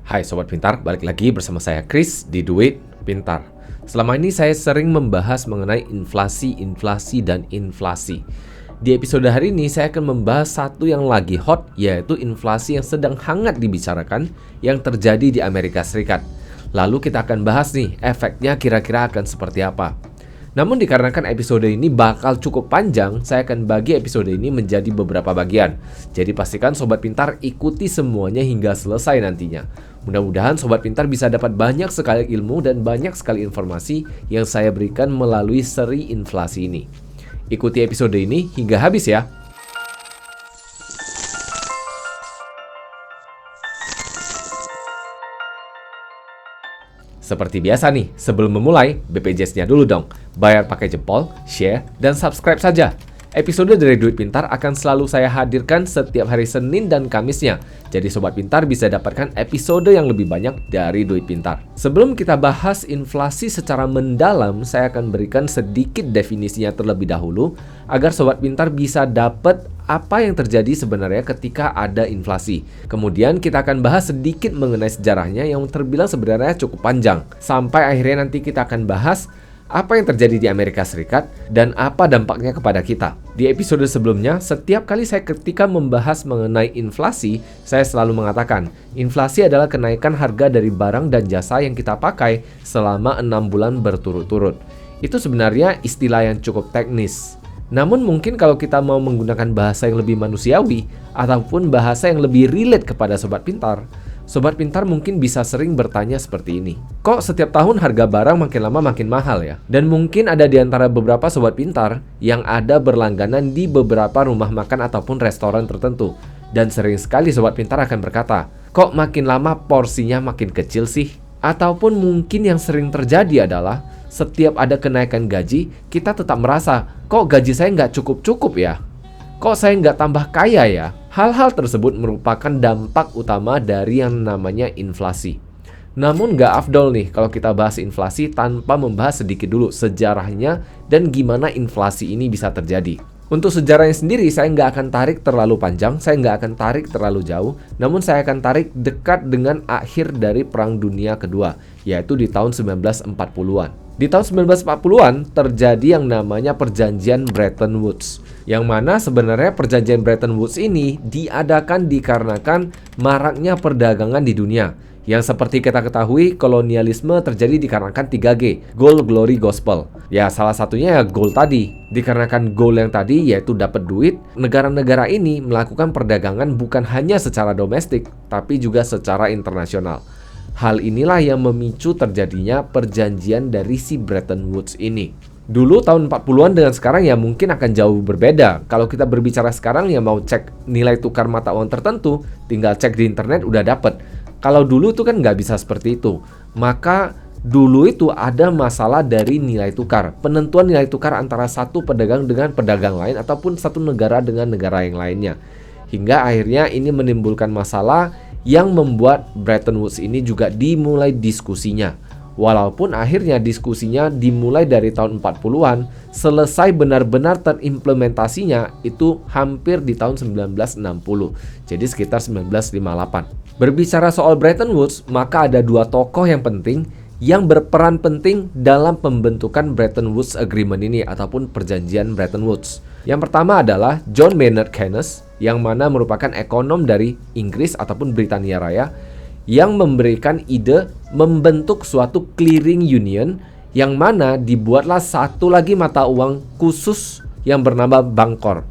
Hai Sobat Pintar, balik lagi bersama saya Chris di Duit Pintar. Selama ini saya sering membahas mengenai inflasi, dan inflasi. Di episode hari ini saya akan membahas satu yang lagi hot, yaitu inflasi yang sedang hangat dibicarakan yang terjadi di Amerika Serikat. Lalu kita akan bahas nih, efeknya kira-kira akan seperti apa. Namun dikarenakan episode ini bakal cukup panjang, saya akan bagi episode ini menjadi beberapa bagian. Jadi pastikan Sobat Pintar ikuti semuanya hingga selesai nantinya. Mudah-mudahan Sobat Pintar bisa dapat banyak sekali ilmu dan banyak sekali informasi yang saya berikan melalui seri inflasi ini. Ikuti episode ini hingga habis ya. Seperti biasa nih, sebelum memulai, BPJS-nya dulu dong. Bayar pakai jempol, share, dan subscribe saja. Episode dari Duit Pintar akan selalu saya hadirkan setiap hari Senin dan Kamisnya. Jadi Sobat Pintar bisa dapatkan episode yang lebih banyak dari Duit Pintar. Sebelum kita bahas inflasi secara mendalam, saya akan berikan sedikit definisinya terlebih dahulu agar Sobat Pintar bisa dapat apa yang terjadi sebenarnya ketika ada inflasi. Kemudian kita akan bahas sedikit mengenai sejarahnya yang terbilang sebenarnya cukup panjang. Sampai akhirnya nanti kita akan bahas apa yang terjadi di Amerika Serikat dan apa dampaknya kepada kita. Di episode sebelumnya, setiap kali saya ketika membahas mengenai inflasi, saya selalu mengatakan, inflasi adalah kenaikan harga dari barang dan jasa yang kita pakai selama 6 bulan berturut-turut. Itu sebenarnya istilah yang cukup teknis. Namun mungkin kalau kita mau menggunakan bahasa yang lebih manusiawi ataupun bahasa yang lebih relate kepada Sobat Pintar mungkin bisa sering bertanya seperti ini. Kok setiap tahun harga barang makin lama makin mahal ya? Dan mungkin ada di antara beberapa Sobat Pintar yang ada berlangganan di beberapa rumah makan ataupun restoran tertentu. Dan sering sekali Sobat Pintar akan berkata, kok makin lama porsinya makin kecil sih? Ataupun mungkin yang sering terjadi adalah setiap ada kenaikan gaji, kita tetap merasa, kok gaji saya nggak cukup-cukup ya? Kok saya nggak tambah kaya ya? Hal-hal tersebut merupakan dampak utama dari yang namanya inflasi. Namun nggak afdol nih kalau kita bahas inflasi tanpa membahas sedikit dulu sejarahnya dan gimana inflasi ini bisa terjadi. Untuk sejarahnya sendiri saya nggak akan tarik terlalu panjang, saya nggak akan tarik terlalu jauh, namun saya akan tarik dekat dengan akhir dari Perang Dunia Kedua, yaitu di tahun 1940-an. Di tahun 1940-an terjadi yang namanya Perjanjian Bretton Woods, yang mana sebenarnya Perjanjian Bretton Woods ini diadakan dikarenakan maraknya perdagangan di dunia. Yang seperti kita ketahui, kolonialisme terjadi dikarenakan 3G, Gold, Glory, Gospel. Ya, salah satunya ya gold tadi. Dikarenakan gold yang tadi yaitu dapat duit, negara-negara ini melakukan perdagangan bukan hanya secara domestik, tapi juga secara internasional. Hal inilah yang memicu terjadinya perjanjian dari si Bretton Woods ini. Dulu tahun 40-an dengan sekarang ya mungkin akan jauh berbeda. Kalau kita berbicara sekarang ya mau cek nilai tukar mata uang tertentu, tinggal cek di internet udah dapet. Kalau dulu itu kan nggak bisa seperti itu. Maka dulu itu ada masalah dari nilai tukar. Penentuan nilai tukar antara satu pedagang dengan pedagang lain ataupun satu negara dengan negara yang lainnya. Hingga akhirnya ini menimbulkan masalah yang membuat Bretton Woods ini juga dimulai diskusinya. Walaupun akhirnya diskusinya dimulai dari tahun 40-an, selesai benar-benar terimplementasinya itu hampir di tahun 1960. Jadi sekitar 1958. Berbicara soal Bretton Woods, maka ada dua tokoh yang penting yang berperan penting dalam pembentukan Bretton Woods Agreement ini ataupun perjanjian Bretton Woods. Yang pertama adalah John Maynard Keynes, yang mana merupakan ekonom dari Inggris ataupun Britania Raya, yang memberikan ide membentuk suatu clearing union yang mana dibuatlah satu lagi mata uang khusus yang bernama Bankor.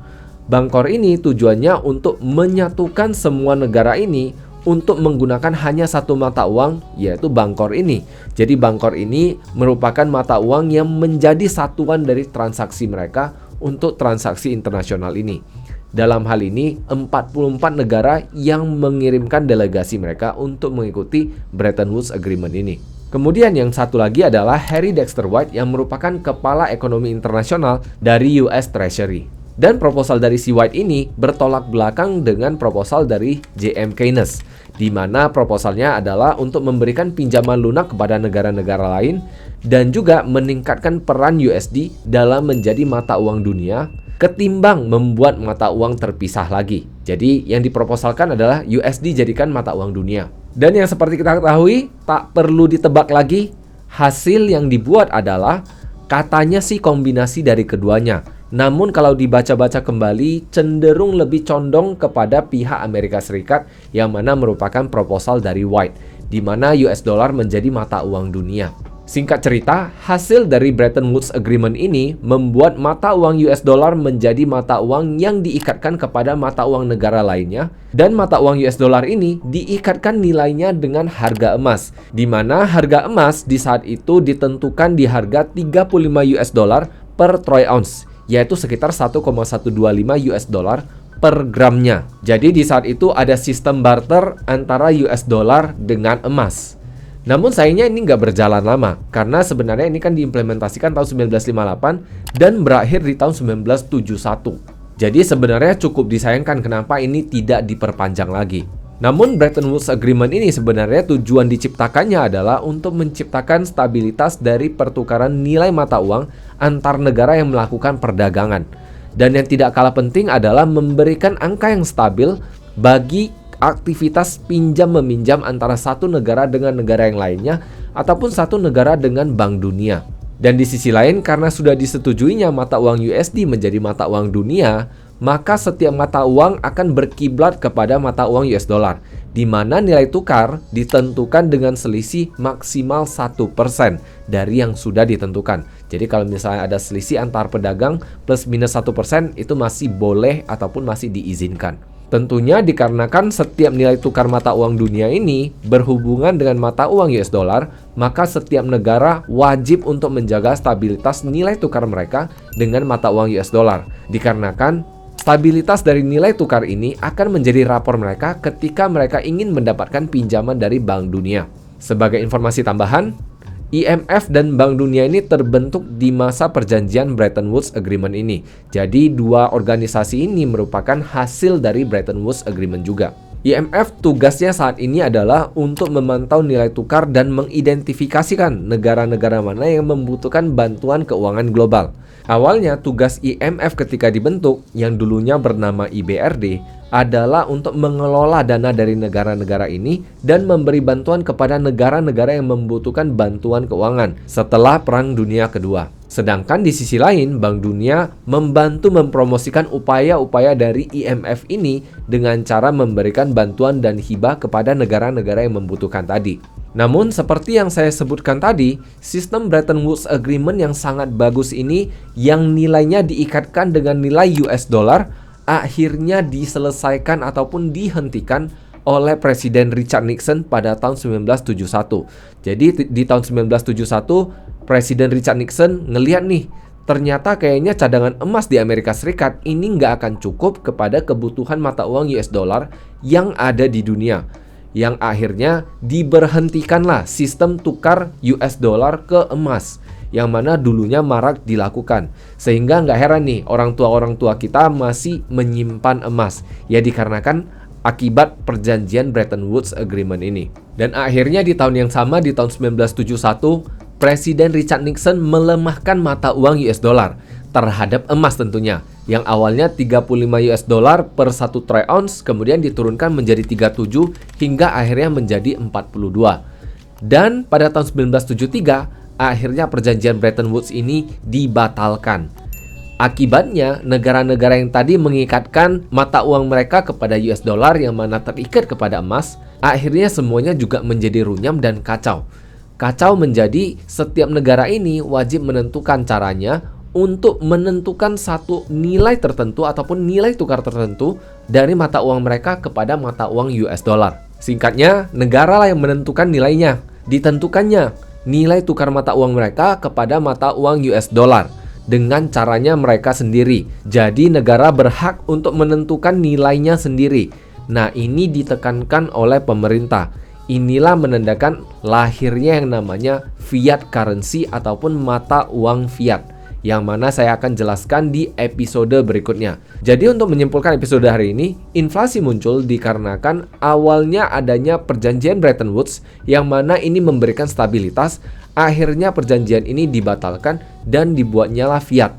Bankor ini tujuannya untuk menyatukan semua negara ini untuk menggunakan hanya satu mata uang, yaitu Bankor ini. Jadi Bankor ini merupakan mata uang yang menjadi satuan dari transaksi mereka untuk transaksi internasional ini. Dalam hal ini, 44 negara yang mengirimkan delegasi mereka untuk mengikuti Bretton Woods Agreement ini. Kemudian yang satu lagi adalah Harry Dexter White yang merupakan kepala ekonomi internasional dari US Treasury. Dan proposal dari si White ini bertolak belakang dengan proposal dari J.M. Keynes, di mana proposalnya adalah untuk memberikan pinjaman lunak kepada negara-negara lain dan juga meningkatkan peran USD dalam menjadi mata uang dunia ketimbang membuat mata uang terpisah lagi. Jadi yang diproposalkan adalah USD jadikan mata uang dunia. Dan yang seperti kita ketahui, tak perlu ditebak lagi, hasil yang dibuat adalah katanya sih kombinasi dari keduanya. Namun kalau dibaca-baca kembali, cenderung lebih condong kepada pihak Amerika Serikat yang mana merupakan proposal dari White, di mana US dollar menjadi mata uang dunia. Singkat cerita, hasil dari Bretton Woods Agreement ini membuat mata uang US dollar menjadi mata uang yang diikatkan kepada mata uang negara lainnya, dan mata uang US dollar ini diikatkan nilainya dengan harga emas, di mana harga emas di saat itu ditentukan di harga 35 US dollar per troy ounce, yaitu sekitar 1,125 US dollar per gramnya. Jadi di saat itu ada sistem barter antara US dollar dengan emas. Namun sayangnya ini nggak berjalan lama, karena sebenarnya ini kan diimplementasikan tahun 1958 dan berakhir di tahun 1971. Jadi sebenarnya cukup disayangkan kenapa ini tidak diperpanjang lagi. Namun Bretton Woods Agreement ini sebenarnya tujuan diciptakannya adalah untuk menciptakan stabilitas dari pertukaran nilai mata uang antar negara yang melakukan perdagangan. Dan yang tidak kalah penting adalah memberikan angka yang stabil bagi aktivitas pinjam-meminjam antara satu negara dengan negara yang lainnya ataupun satu negara dengan Bank Dunia. Dan di sisi lain, karena sudah disetujuinya mata uang USD menjadi mata uang dunia, maka setiap mata uang akan berkiblat kepada mata uang US dollar, di mana nilai tukar ditentukan dengan selisih maksimal 1% dari yang sudah ditentukan. Jadi kalau misalnya ada selisih antar pedagang plus minus 1%, itu masih boleh ataupun masih diizinkan. Tentunya dikarenakan setiap nilai tukar mata uang dunia ini berhubungan dengan mata uang US dollar, maka setiap negara wajib untuk menjaga stabilitas nilai tukar mereka dengan mata uang US dollar. Dikarenakan stabilitas dari nilai tukar ini akan menjadi rapor mereka ketika mereka ingin mendapatkan pinjaman dari Bank Dunia. Sebagai informasi tambahan, IMF dan Bank Dunia ini terbentuk di masa perjanjian Bretton Woods Agreement ini. Jadi dua organisasi ini merupakan hasil dari Bretton Woods Agreement juga. IMF tugasnya saat ini adalah untuk memantau nilai tukar dan mengidentifikasikan negara-negara mana yang membutuhkan bantuan keuangan global. Awalnya tugas IMF ketika dibentuk, yang dulunya bernama IBRD, adalah untuk mengelola dana dari negara-negara ini dan memberi bantuan kepada negara-negara yang membutuhkan bantuan keuangan setelah Perang Dunia Kedua. Sedangkan di sisi lain, Bank Dunia membantu mempromosikan upaya-upaya dari IMF ini dengan cara memberikan bantuan dan hibah kepada negara-negara yang membutuhkan tadi. Namun seperti yang saya sebutkan tadi, sistem Bretton Woods Agreement yang sangat bagus ini yang nilainya diikatkan dengan nilai US dollar akhirnya diselesaikan ataupun dihentikan oleh Presiden Richard Nixon pada tahun 1971. Jadi di tahun 1971 Presiden Richard Nixon ngelihat nih, ternyata kayaknya cadangan emas di Amerika Serikat ini nggak akan cukup kepada kebutuhan mata uang US dollar yang ada di dunia. Yang akhirnya diberhentikanlah sistem tukar US dollar ke emas, yang mana dulunya marak dilakukan. Sehingga nggak heran nih orang tua kita masih menyimpan emas, ya dikarenakan akibat perjanjian Bretton Woods Agreement ini. Dan akhirnya di tahun yang sama, di tahun 1971, Presiden Richard Nixon melemahkan mata uang US dollar terhadap emas tentunya, yang awalnya 35 US dollar per 1 troy ounce kemudian diturunkan menjadi 37 hingga akhirnya menjadi 42. Dan pada tahun 1973 akhirnya perjanjian Bretton Woods ini dibatalkan. Akibatnya, negara-negara yang tadi mengikatkan mata uang mereka kepada US dollar yang mana terikat kepada emas, akhirnya semuanya juga menjadi runyam dan kacau. Kacau menjadi setiap negara ini wajib menentukan caranya untuk menentukan satu nilai tertentu ataupun nilai tukar tertentu dari mata uang mereka kepada mata uang US dollar. Singkatnya, negara lah yang menentukan nilainya. Ditentukannya nilai tukar mata uang mereka kepada mata uang US dollar dengan caranya mereka sendiri. Jadi negara berhak untuk menentukan nilainya sendiri. Nah, ini ditekankan oleh pemerintah. Inilah menandakan lahirnya yang namanya fiat currency ataupun mata uang fiat, yang mana saya akan jelaskan di episode berikutnya. Jadi untuk menyimpulkan episode hari ini, inflasi muncul dikarenakan awalnya adanya perjanjian Bretton Woods yang mana ini memberikan stabilitas. Akhirnya perjanjian ini dibatalkan dan dibuatnyalah fiat.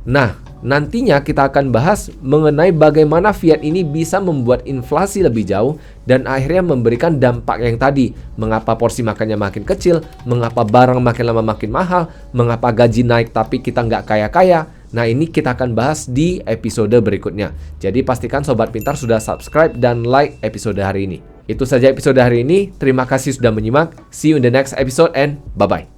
Nah, Nantinya kita akan bahas mengenai bagaimana fiat ini bisa membuat inflasi lebih jauh dan akhirnya memberikan dampak yang tadi. Mengapa porsi makannya makin kecil, mengapa barang makin lama makin mahal, mengapa gaji naik tapi kita nggak kaya-kaya. Nah, ini kita akan bahas di episode berikutnya. Jadi pastikan Sobat Pintar sudah subscribe dan like episode hari ini. Itu saja episode hari ini. Terima kasih sudah menyimak. See you in the next episode and bye-bye.